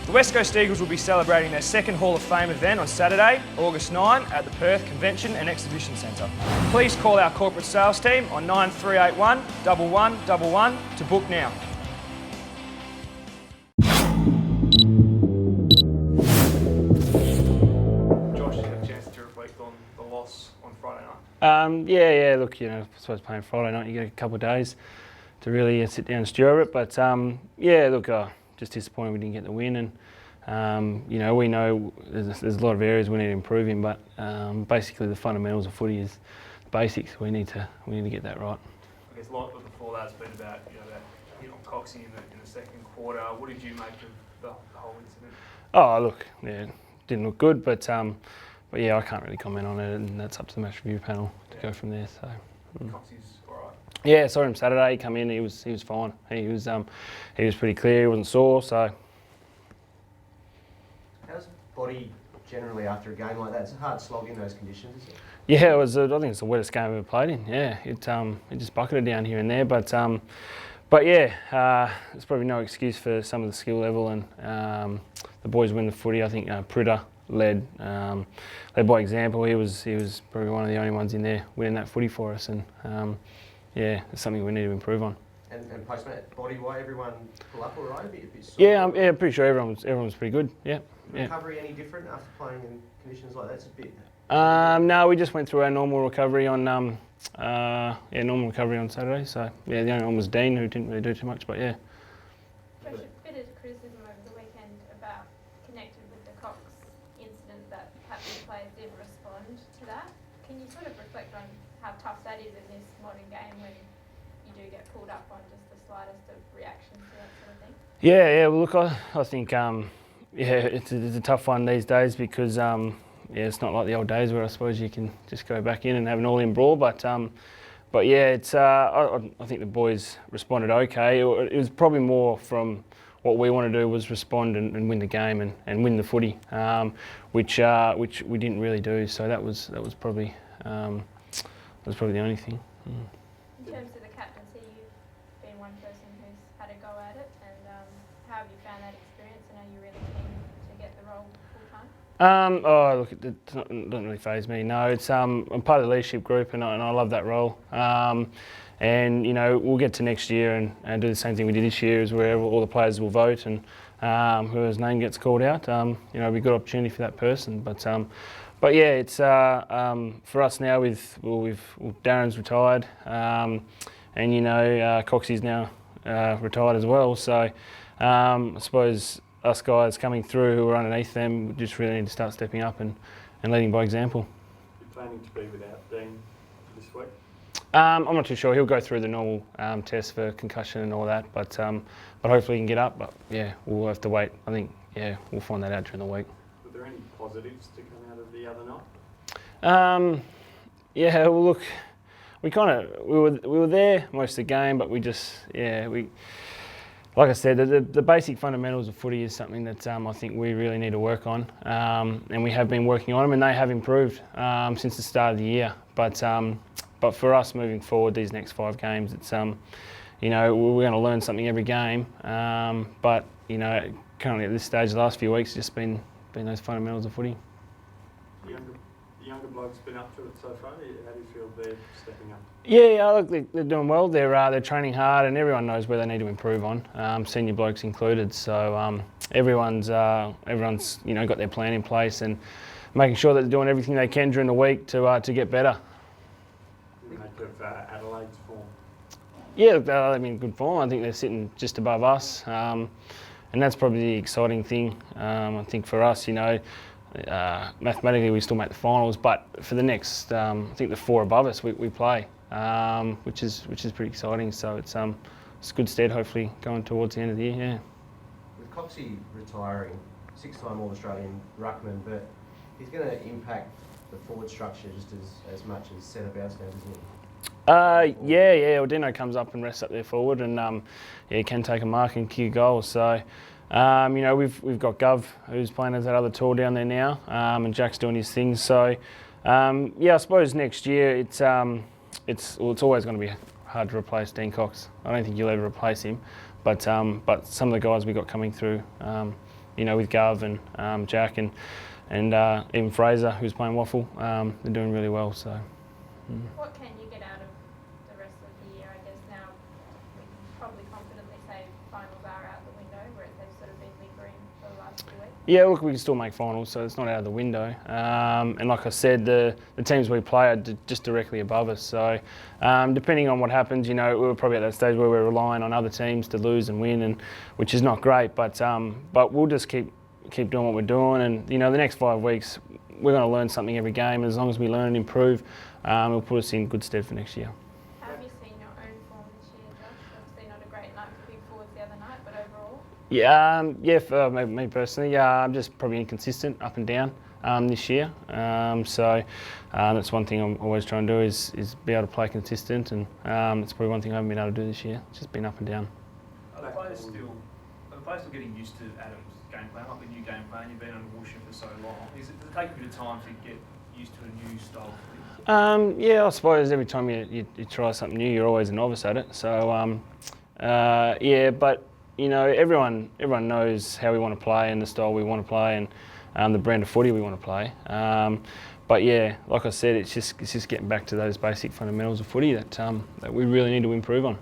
The West Coast Eagles will be celebrating their second Hall of Fame event on Saturday, August 9 at the Perth Convention and Exhibition Centre. Please call our corporate sales team on 9381 1111 to book now. Josh, you had a chance to reflect on the loss on Friday night? Yeah. Look, I suppose playing Friday night, you get a couple of days to really sit down and stew it. But just disappointed we didn't get the win. And we know there's a lot of areas we need to improve in. But basically, the fundamentals of footy is basics. We need to get that right. I guess a lot before that's been about that hit on Coxie in the second quarter. What did you make of the whole incident? Oh, look, yeah, didn't look good, but yeah, I can't really comment on it, and that's up to the match review panel to go from there. So. Coxie's all right. Yeah, saw him Saturday. He come in. He was fine. He was pretty clear. He wasn't sore. So. How's body generally after a game like that? It's a hard slog in those conditions, isn't it? Yeah, it was. I think it's the wettest game I've ever played in. Yeah, it just bucketed down here and there, but yeah, there's probably no excuse for some of the skill level, and the boys win the footy. I think Pritter led by example. He was probably one of the only ones in there winning that footy for us, and yeah, it's something we need to improve on. And post-match body-wise, everyone pull up all right? A bit sore? Yeah, I'm pretty sure everyone was pretty good. Yeah. Recovery any different after playing in conditions like that? It's a bit. No, we just went through our normal recovery on Saturday. So yeah, the only one was Dean, who didn't really do too much, but yeah. Josh, a bit of criticism over the weekend about connected with the Cox incident that perhaps the players didn't respond to that. Can you sort of reflect on how tough that is in this modern game when you do get pulled up on just the slightest of reaction to that sort of thing? Yeah. Well, look, I think it's a tough one these days because yeah, it's not like the old days where I suppose you can just go back in and have an all-in brawl. But yeah, it's I think the boys responded okay. It was probably more from what we want to do was respond and win the game and win the footy, which we didn't really do. So that was probably the only thing. In terms of the captaincy, you've been one person who's had a go at it, and how have you found that experience, and are you really keen to get the role full-time? Look, it doesn't really faze me. No, it's I'm part of the leadership group, and I love that role. And we'll get to next year and do the same thing we did this year, is where all the players will vote, and whoever's name gets called out, it'll be a good opportunity for that person. But yeah, it's for us now. Darren's retired, and Coxie's now retired as well. So I suppose us guys coming through who are underneath them, we just really need to start stepping up and leading by example. You're planning to be without Dean this week? I'm not too sure. He'll go through the normal tests for concussion and all that, but hopefully he can get up. But yeah, we'll have to wait. I think we'll find that out during the week. Were there any positives to come out of the other night? Yeah, well, look, we were there most of the game, but like I said, the basic fundamentals of footy is something that I think we really need to work on, and we have been working on them, and they have improved since the start of the year. But for us moving forward, these next 5 games, it's we're going to learn something every game. But currently at this stage, the last few weeks, it's just been those fundamentals of footy. The younger blokes been up to it so far. How do you feel they're stepping up? Yeah, look, they're doing well. They're training hard, and everyone knows where they need to improve on, senior blokes included. So everyone's got their plan in place and making sure that they're doing everything they can during the week to get better. Make of Adelaide's form? Yeah, they're in good form. I think they're sitting just above us, and that's probably the exciting thing. I think for us, mathematically we still make the finals, but for the next, I think the 4 above us we play, which is pretty exciting. So it's a good stead, hopefully, going towards the end of the year. Yeah. With Coxie retiring, 6-time All-Australian ruckman, but he's going to impact the forward structure just as much as centre bounce now, doesn't he? Yeah. Dino comes up and rests up there forward, and he can take a mark and kick a goal. So we've got Gov, who's playing as that other tour down there now, and Jack's doing his thing. So I suppose next year it's always going to be hard to replace Dean Cox. I don't think you'll ever replace him, but some of the guys we got coming through, you know, with Gov and Jack and even Fraser, who's playing waffle, they're doing really well. So. What can you get out of the rest of the year? I guess now we can probably confidently say finals are out the window, whereas they've sort of been lingering for the last 2 weeks. Yeah, look, we can still make finals, so it's not out of the window. And like I said, the teams we play are just directly above us. So depending on what happens, you know, we're probably at that stage where we're relying on other teams to lose and win, and which is not great. But we'll just keep doing what we're doing, and you know, the next 5 weeks we're going to learn something every game. As long as we learn and improve, it'll put us in good stead for next year. How have you seen your own form this year, Josh? Obviously not a great night for big forwards the other night, but overall? Yeah, for me personally, I'm just probably inconsistent up and down this year. So that's one thing I'm always trying to do is be able to play consistent, and it's probably one thing I haven't been able to do this year. It's just been up and down. Are the players still getting used to Adam's game plan, like the new game plan? You've been under Woolsham for so long. Does it take a bit of time to get used to a new style of footy? Yeah, I suppose every time you try something new, you're always a novice at it. So yeah, but you know, everyone knows how we want to play and the style we want to play and the brand of footy we want to play. But yeah, like I said, it's just getting back to those basic fundamentals of footy that we really need to improve on.